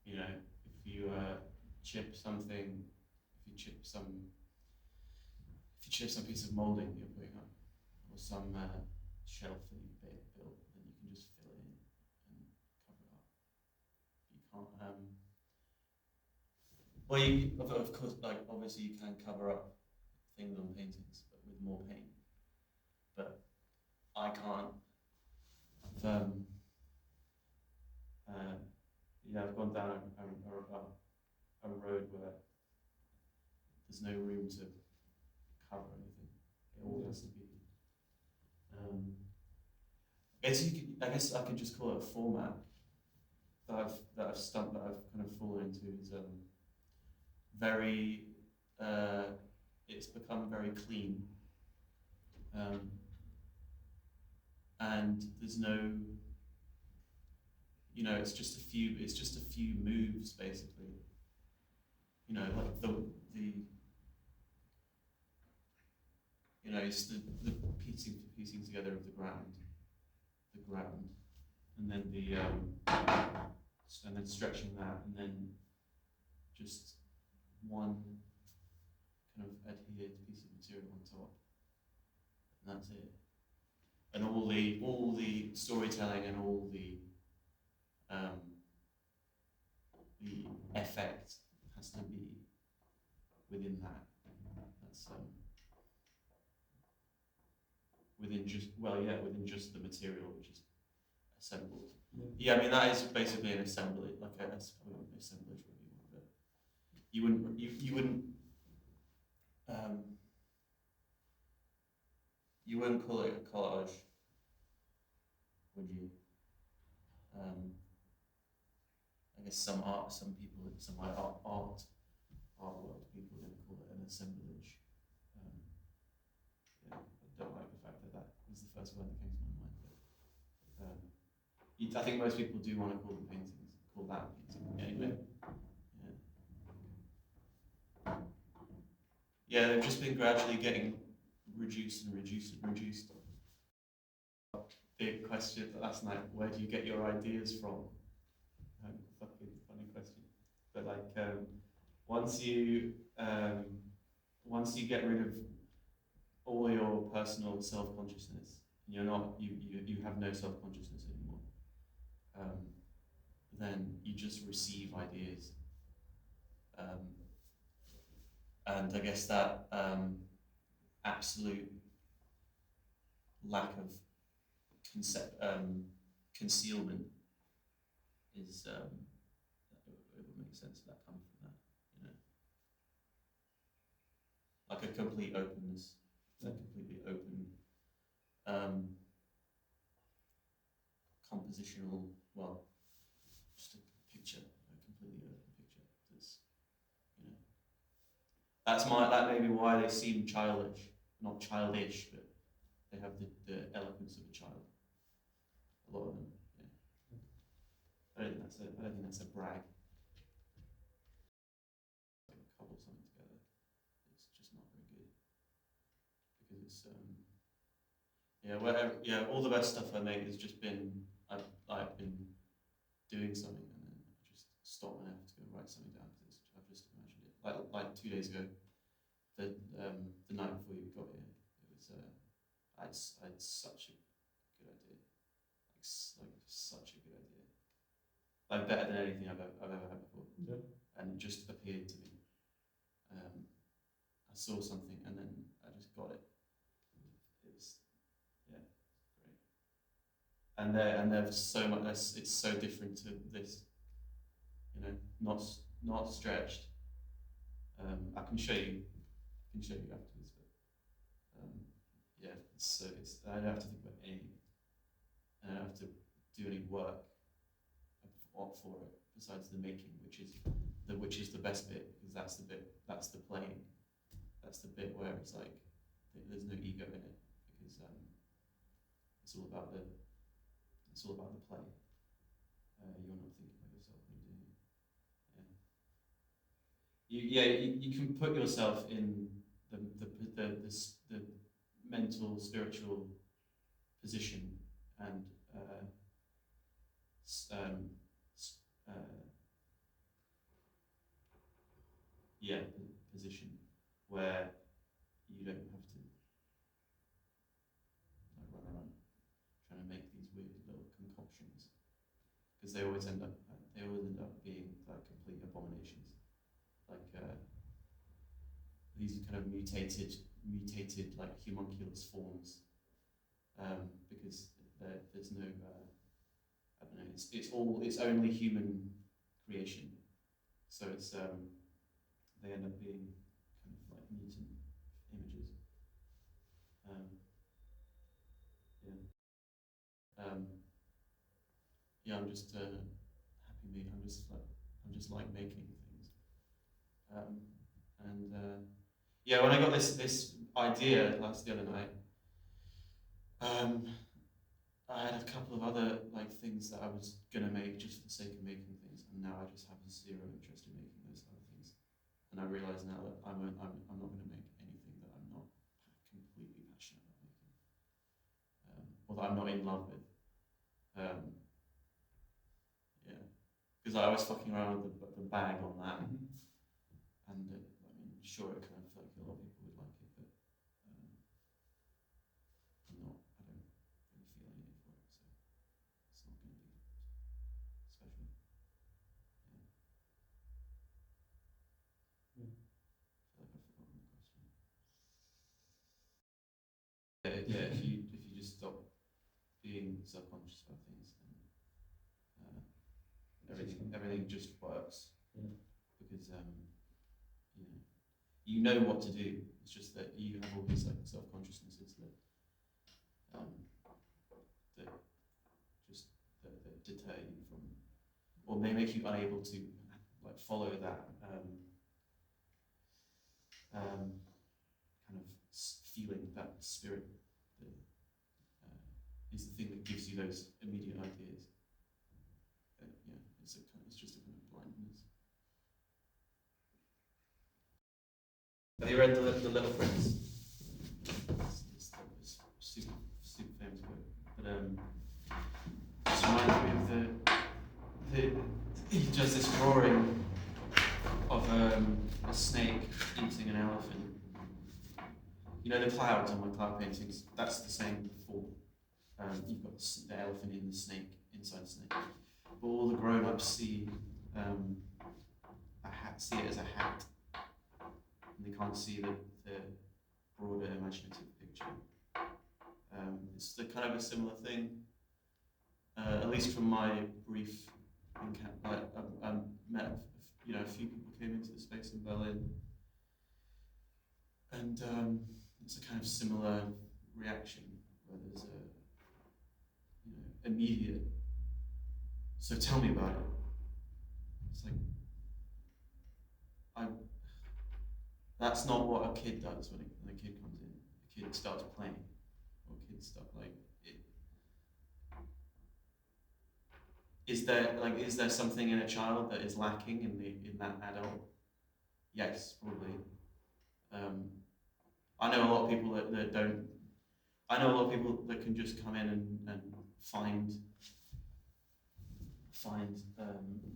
you know, if you chip something, if you chip some piece of molding you're putting up, or some shelf that you've built, then you can just fill it in and cover it up. You can't. Well, you, of course, like obviously you can cover up things on paintings, but with more paint. But I can't. I've gone down a road where there's no room to cover anything. It all has to be. I guess I could just call it a format that I've kind of fallen into. Is very. It's become very clean, and there's no. You know, it's just a few moves basically. You know, like the you know, it's the piecing together of the ground, and then and then stretching that, and then just one kind of adhered piece of material on top, and that's it. And all the storytelling and all the effect has to be within that. That's within just the material which is assembled. Yeah, I mean that is basically an assembly, like an assemblage really, but you wouldn't call it a collage, would you? I guess some people, some art world people are going to call it an assemblage. I don't like the fact that was the first word that came to my mind. But I think most people do want to call them paintings, call that painting anyway. Yeah, they've just been gradually getting reduced. Big question last night: where do you get your ideas from? Fucking funny question. But like, once you get rid of all your personal self-consciousness, and you have no self-consciousness anymore, then you just receive ideas. And I guess that absolute lack of concealment is it would make sense that comes from that, you know, like a complete openness, a completely open compositional, well, just a picture, a completely open picture. That's, you know, that may be why they seem childish, not childish, but they have the eloquence of a child. A lot of them, yeah. I don't think that's a brag. Like cobble something together, it's just not very good because it's all the best stuff I make has just been I've been doing something and then I just stop and I have to go write something down because I've just imagined it. Like 2 days ago, the night before you got here, it was I had such a good idea, like such a good idea, like better than anything I've ever had before. Yeah. And it just appeared to me. I saw something and then I just got it. It was, yeah, great. And there's so much. It's so different to this, you know, not stretched. I can show you afterwards, but yeah, I don't have to think about anything. I don't have to do any work for it besides the making, which is the best bit, because that's the playing, that's the bit where it's like there's no ego in it, because it's all about the play. You're not thinking about yourself when you're doing it. You can put yourself in the mental, spiritual position and position where you don't have to run around trying to make these weird little concoctions, because they always end up being like complete abominations, like these kind of mutated like homunculus forms, because there's no I don't know, it's only human creation, so it's they end up being kind of like mutant images. I'm just happy me. I'm just like making things. When I got this idea the other night, I had a couple of other like things that I was gonna make just for the sake of making things, and now I just have zero interest in making those other things. And I realise now that I'm not going to make anything that I'm not completely passionate about making, or that I'm not in love with. Because I was fucking around with the bag on that, and I mean, sure, it kind of felt like a lot of people would like it, but I don't really feel any need for it, so it's not going to be special. I feel like I've forgotten the question. If you just stop being self-conscious about things, then everything just works. Yeah. Because you know what to do. It's just that you have all these like self-consciousnesses that deter you from, or they make you unable to like follow that kind of feeling, that spirit that is the thing that gives you those immediate ideas. It's just a kind of blindness. Have you read the Little Prince? It's super famous book, but it reminds me of he does this drawing of a snake eating an elephant. You know the clouds on my cloud paintings? That's the same form. You've got the elephant in the snake, inside the snake. But all the grown-ups see it as a hat, and they can't see the broader imaginative picture. It's the kind of a similar thing, at least from my brief encounter. I met a few people came into the space in Berlin, and it's a kind of similar reaction where there's immediate. So tell me about it. It's like that's not what a kid does when a kid comes in. A kid starts playing, or kids start like it. Is there something in a child that is lacking in that adult? Yes, probably. I know a lot of people that don't. I know a lot of people that can just come in and find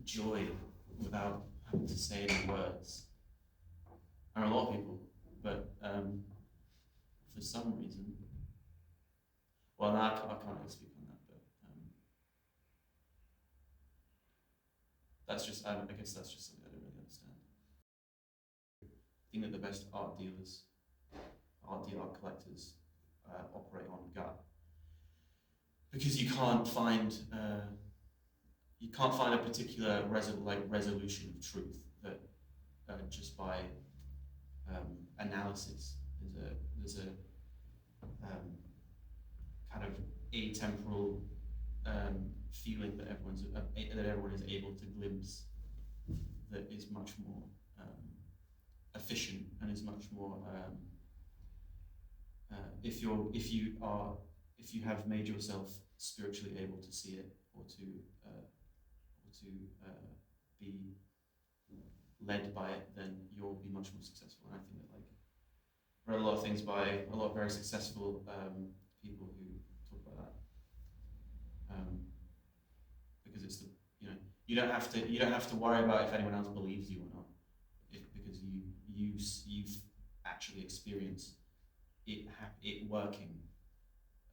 joy without having to say any words. There are a lot of people, but for some reason, well, I can't really speak on that, but that's just, I guess that's just something I don't really understand. I think that the best art collectors operate on gut, because you can't find a particular resolution of truth that just by analysis. There's a kind of atemporal feeling that everyone is able to glimpse, that is much more efficient and is much more if you have made yourself spiritually able to see it, or to be led by it, then you'll be much more successful. And I think that I read a lot of things by a lot of very successful people who talk about that, because You don't have to worry about if anyone else believes you or not, because you've actually experienced it working,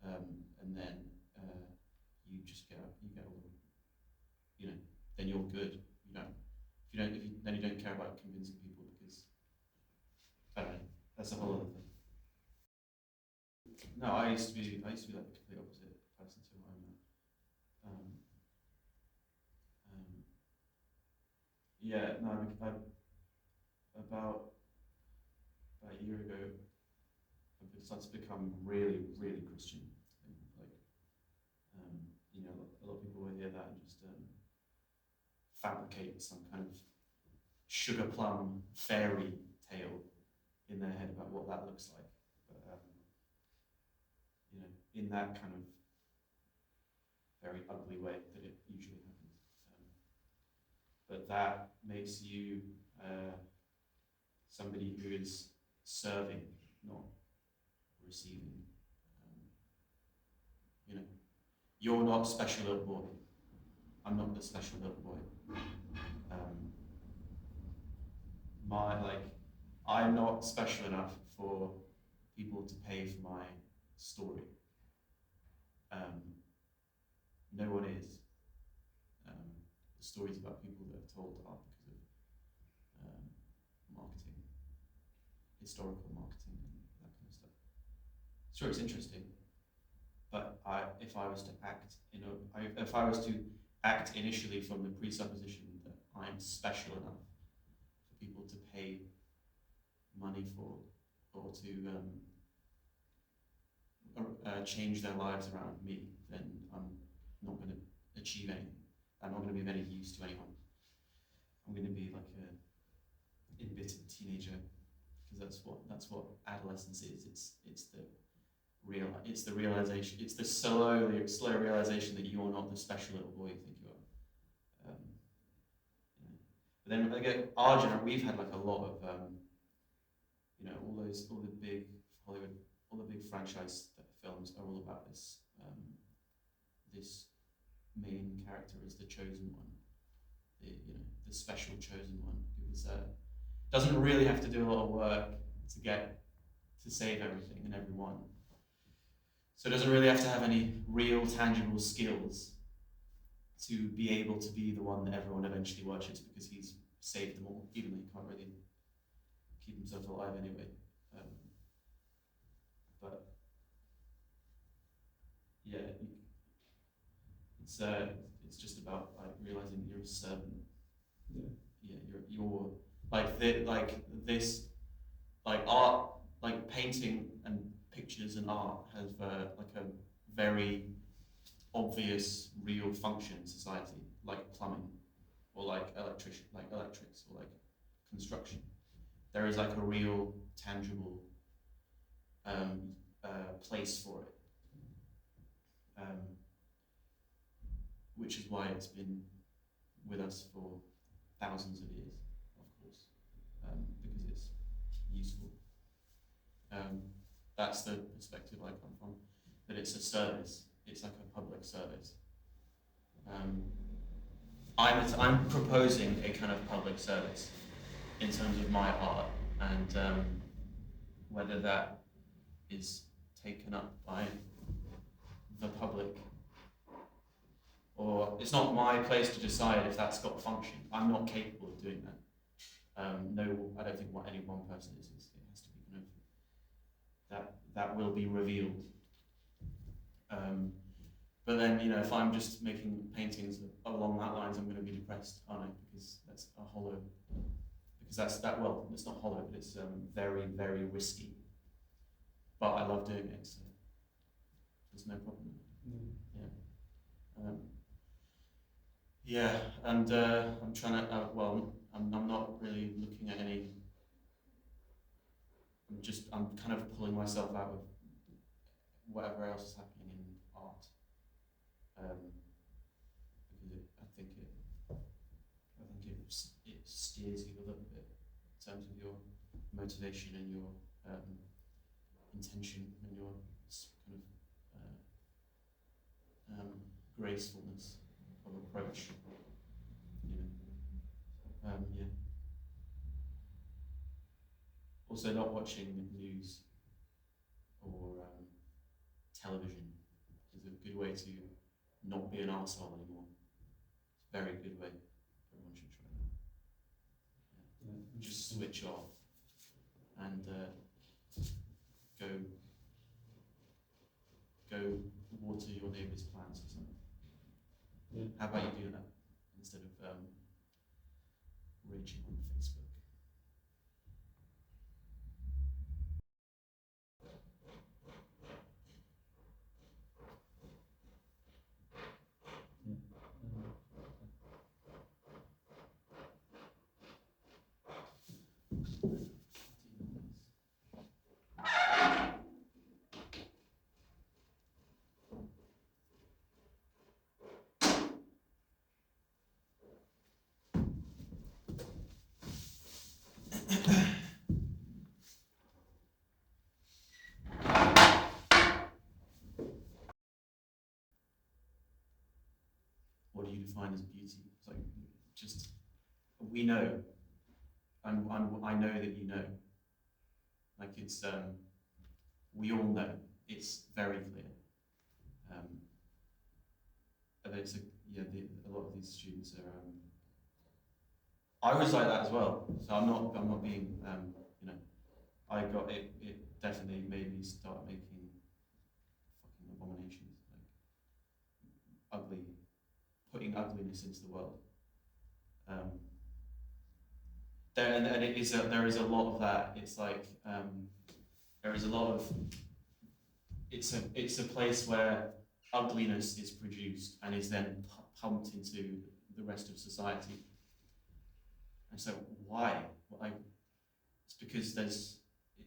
and then you just get all the, then you're good. Then you don't care about convincing people, because I don't know. That's a whole other thing. No, I used to be like the complete opposite person to what I'm now. Yeah, no, about a year ago, I started to become really, really Christian. Like, a lot of people will hear that and just fabricate some kind of sugar plum fairy tale in their head about what that looks like. But in that kind of very ugly way that it usually happens. But that makes you somebody who is serving, not receiving. You're not special little boy. I'm not the special little boy. I'm not special enough for people to pay for my story. No one is. The stories about people that are told are because of marketing, historical marketing, and that kind of stuff. Sure, it's interesting, but if I was to act initially from the presupposition that I'm special enough for people to pay money for, or to change their lives around me, then I'm not going to achieve anything. I'm not going to be of any use to anyone. I'm going to be like a embittered teenager, because that's what adolescence is. It's the realization. It's the slow realization that you're not the special little boy you think you are. But then again, our generation, we've had like a lot of all the big Hollywood, all the big franchise films are all about this this main character as the chosen one, the special chosen one who doesn't really have to do a lot of work to save everything and everyone. So doesn't really have to have any real tangible skills to be able to be the one that everyone eventually worships, because he's saved them all, even though he can't really keep himself alive anyway. But yeah, it's just about like realizing that you're a servant. You're art, like painting and pictures and art have like a very obvious real function in society, like plumbing, or like electrics, or like construction. There is like a real tangible place for it, which is why it's been with us for thousands of years, of course, because it's useful. That's the perspective I come from, that it's a service. It's like a public service. I'm proposing a kind of public service in terms of my art, and whether that is taken up by the public, or it's not my place to decide if that's got function. I'm not capable of doing that. No, I don't think what any one person is. It has to be kind of that will be revealed. But then, if I'm just making paintings along that lines, I'm going to be depressed, aren't I? Because that's a hollow. Because it's not hollow, but it's very, very risky. But I love doing it, so there's no problem. And I'm trying to. I'm not really looking at any. I'm kind of pulling myself out of whatever else is happening in art, because I think it steers you a little bit in terms of your motivation and your intention and your kind of gracefulness of approach. yeah. Also, not watching news or television is a good way to not be an arsehole anymore. It's a very good way. Everyone should try that. Yeah. Just switch off and go water your neighbour's plants or something. Yeah. How about you do that instead of raging on Facebook? What do you define as beauty? It's like, just, we know, and I know that you know. Like it's, we all know, it's very clear. And it's a lot of these students are, I was like that as well, so I'm not being, you know, I got it definitely made me start making fucking abominations, like putting ugliness into the world. There is a lot of that. It's like there is a lot of. It's a place where ugliness is produced and is then pumped into the rest of society. And so why? Well, it's because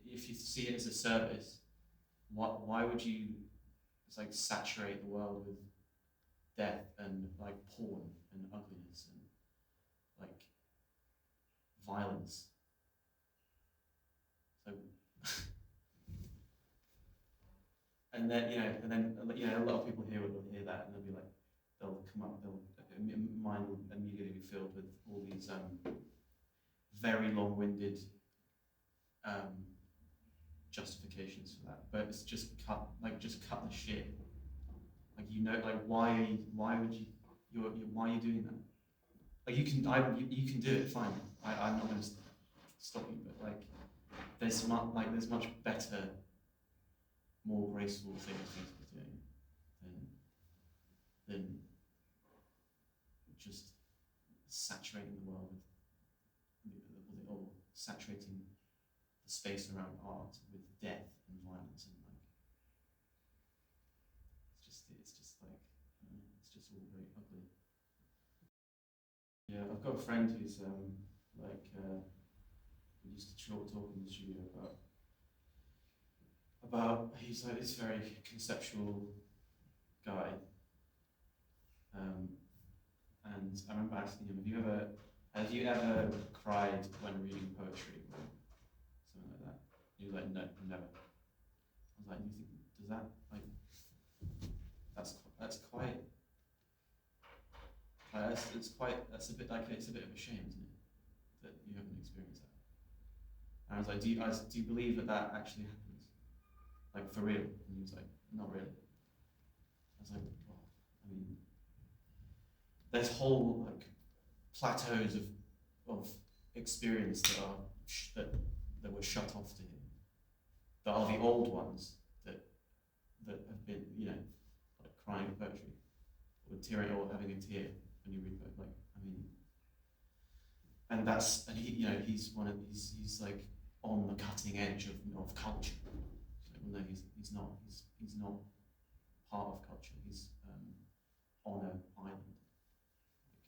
if you see it as a service, why would you? It's like saturate the world with death and like porn and ugliness and like violence. So, and then a lot of people here will hear that and they'll be like, mind will immediately be filled with all these very long-winded justifications for that. But it's just cut the shit. Like, you know, like why are you doing that? Like you can do it, fine. I'm not going to stop you, but like there's much better, more graceful things you can be doing than just saturating the world or saturating the space around art with death and violence and like it's just like it's just all very ugly. Yeah, I've got a friend who's we used to talk in the studio about he's like this very conceptual guy, and I remember asking him, have you ever cried when reading poetry or something like that? He was like, no, never. I was like, do you think does that like that's quite it's a bit of a shame, isn't it, that you haven't experienced that? And I was like, do you believe that actually happens, like for real? And he was like, not really. I was like, well, I mean, there's whole like plateaus of experience that were shut off to him, that are the old ones that have been, you know, like crying at poetry or tearing or having a tear when you read poetry. Like, I mean, and he, you know, he's like on the cutting edge of culture. So, well, no, he's not part of culture. He's on an island,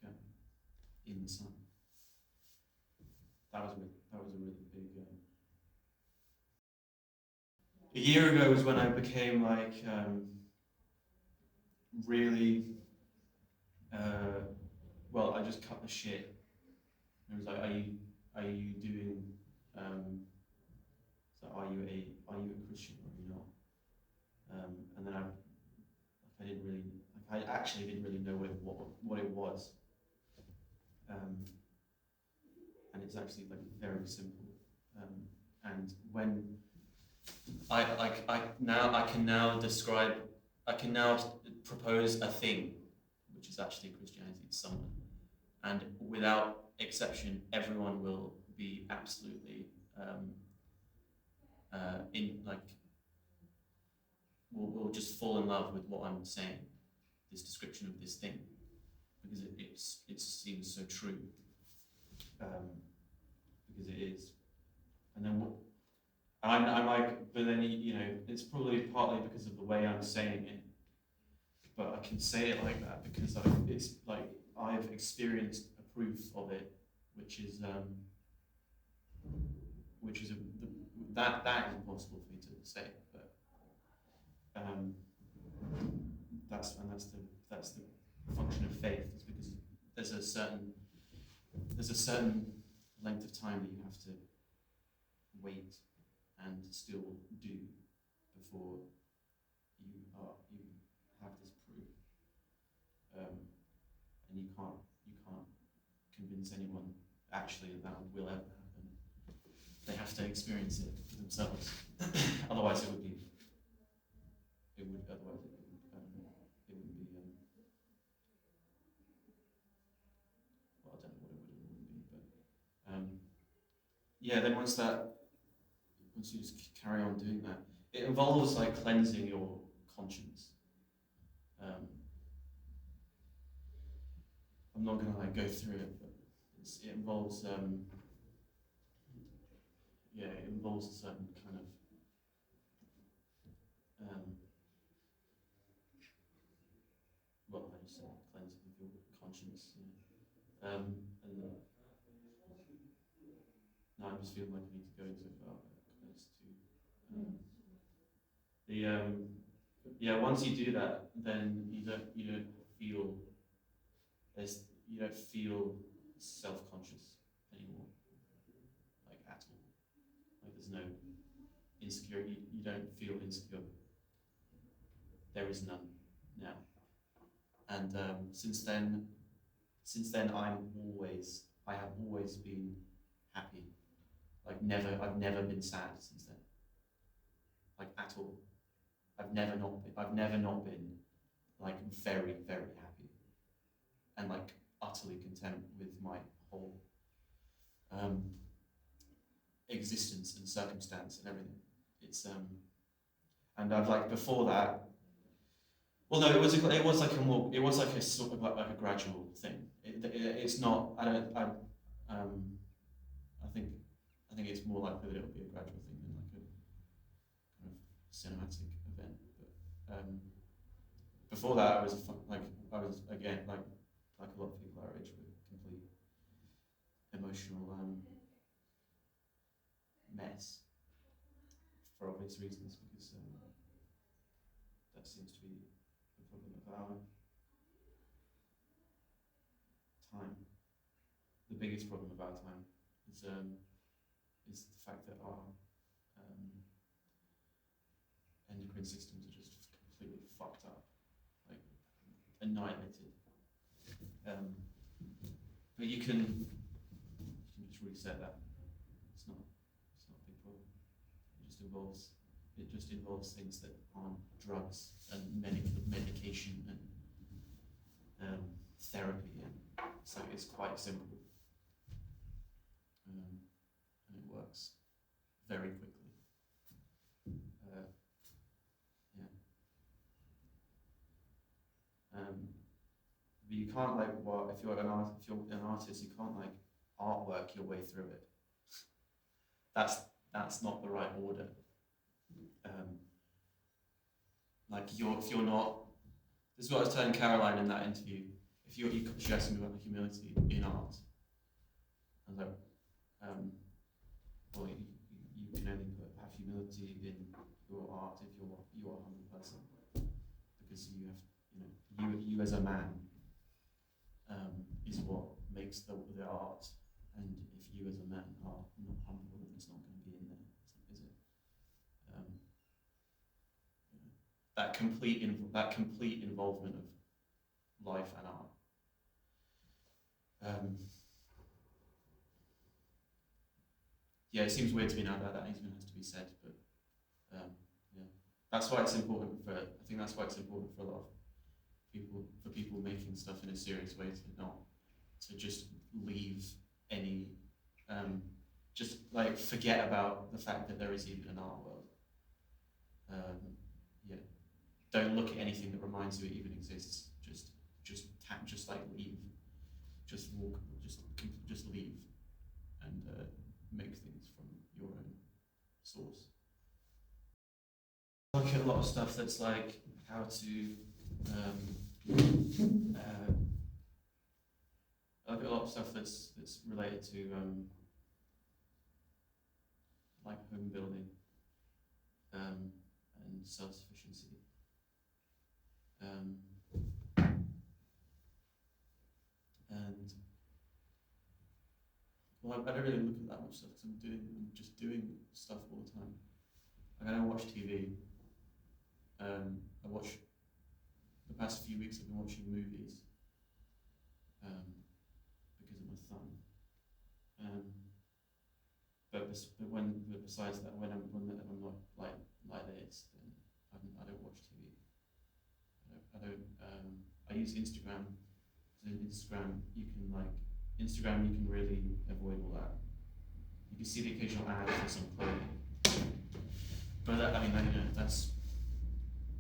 like, in the sun. That was a really big. A year ago was when I became like really. Well, I just cut the shit. It was like, are you doing? So are you a Christian or are you not? And then I actually didn't really know what it was. and it's actually like very simple. And when I can now propose a thing, which is actually Christianity to someone, and without exception, everyone will be absolutely will just fall in love with what I'm saying, this description of this thing, because it seems so true, because it is. And then I'm like, but then it's probably partly because of the way I'm saying it, but I can say it like that because it's like I've experienced a proof of it, which is that is impossible for me to say, but that's the function of faith, is because there's a certain length of time that you have to wait and still do before you have this proof, and you can't convince anyone actually that will ever happen. They have to experience it for themselves. Otherwise, it wouldn't be. Well, I don't know what it wouldn't be, but yeah. Then once you just carry on doing that, it involves like cleansing your conscience. I'm not going to like go through it, but it involves it involves a certain kind of well, I just said cleansing of your conscience. And now I'm just feeling like I need to go into it about once you do that, then you don't feel self-conscious anymore, like at all. Like there's no insecurity. You don't feel insecure. There is none now. And since then I have always been happy. Like I've never been sad since then. Like at all. I've never not been like very, very happy and like utterly content with my whole existence and circumstance and everything. It's and I've like before that. Well, no, it was like a sort of like a gradual thing. It's not. I think it's more likely that it'll be a gradual thing than like a kind of cinematic event. But before that, I was again like a lot of people our age with complete emotional mess for obvious reasons, because that seems to be the problem of our time. The biggest problem of our time is the fact that our endocrine systems are just completely fucked up, like annihilated. But you can just reset that. It's not a big problem. It just involves things that aren't drugs and medication and therapy, and so it's quite simple. And it works very quickly. But you can't like if you're an artist, you can't like artwork your way through it. That's not the right order. Like if you're not. This is what I was telling Caroline in that interview. If she asked me about humility in art, I was like, well, you can only have humility in your art if you are a humble person, because you as a man is what makes the art, and if you as a man are not humble, then it's not going to be in there, is it? That complete involvement of life and art. yeah, it seems weird to me now that that even has to be said, but yeah, that's why it's important for. I think that's why it's important for a lot of people making stuff in a serious way to not to just leave any, just like forget about the fact that there is even an art world. Yeah, don't look at anything that reminds you it even exists. Just like leave, just walk, just leave, and make things from your own source. Look at a lot of stuff that's like how to. I look at a lot of stuff that's related to like home building and self-sufficiency. And well, I don't really look at that much stuff because I'm just doing stuff all the time. Like, I don't watch TV. I watch the past few weeks. I've been watching movies because of my thumb. But besides that, when I'm not like this, then I don't watch TV. I use Instagram. So Instagram you can really avoid all that. You can see the occasional ad for some clothing, but that's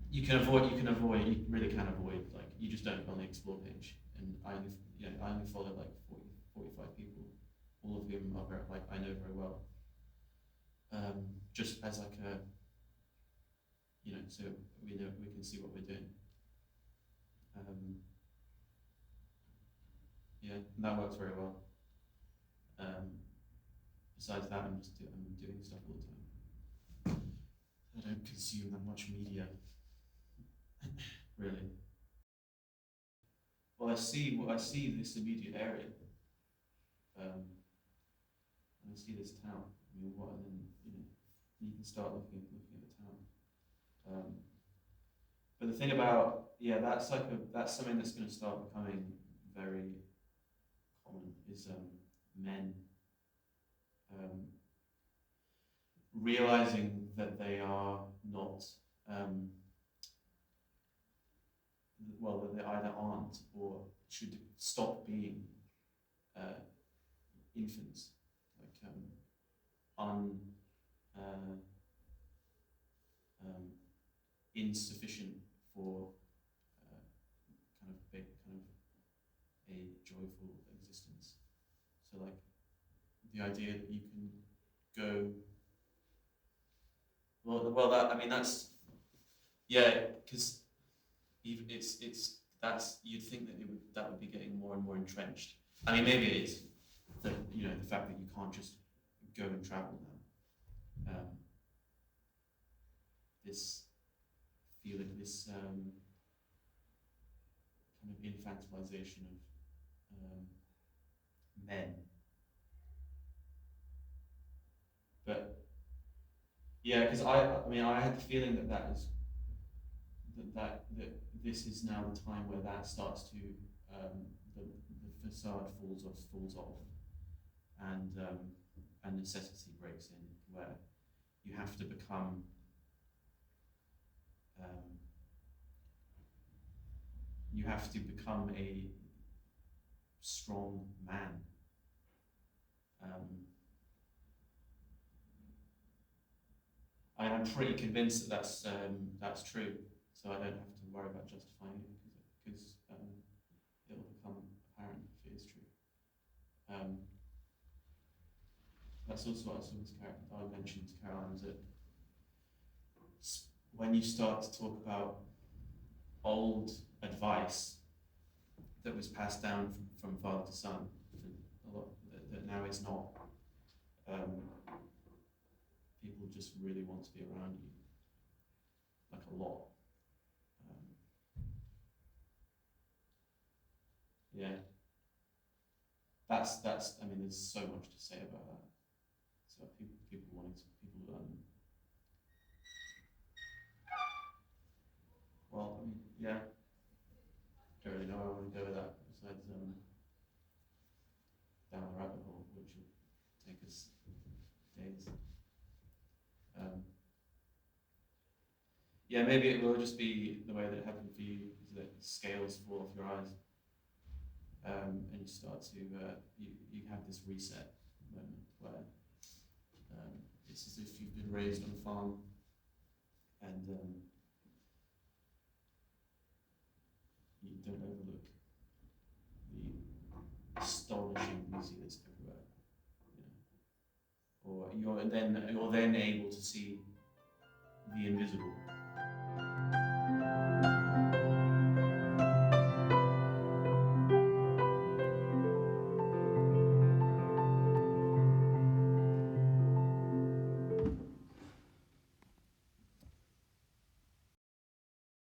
you really can avoid, like, you just don't on the explore page, and I only follow like 45 people, all of whom are I know very well, just as like a, so we can see what we're doing. Yeah, and that works very well. Besides that, I'm doing stuff all the time. I don't consume that much media, really. Well, I see this immediate area, and I see this town. I mean, what? And then you can start looking at the town. But the thing about that's something that's going to start becoming very common is men realizing that they are not that they either aren't or should stop being infants, like insufficient for kind of a joyful existence. So like the idea that you can go that's because even that's you'd think that would be getting more and more entrenched. I mean, maybe it is the fact that you can't just go and travel now. This feeling, this kind of infantilization of men. But because I had the feeling that this is now the time where that starts to the facade falls off, and necessity breaks in, where you have to become a strong man. I'm pretty convinced that that's true, so I don't have to worry about justifying it because it'll become apparent if it is true. That's also what I mentioned to Caroline, that when you start to talk about old advice that was passed down from father to son, that now is not. People just really want to be around you, like a lot. That's. I mean, there's so much to say about that. So people wanting to Well, I mean, don't really know where I want to go with that. Besides down the rabbit hole, which will take us days. Yeah, maybe it will just be the way that it happened for you, is that scales fall off your eyes, and you start to you have this reset moment where it's as if you've been raised on a farm, and you don't overlook the astonishing beauty that's everywhere. Or you're then able to see the invisible.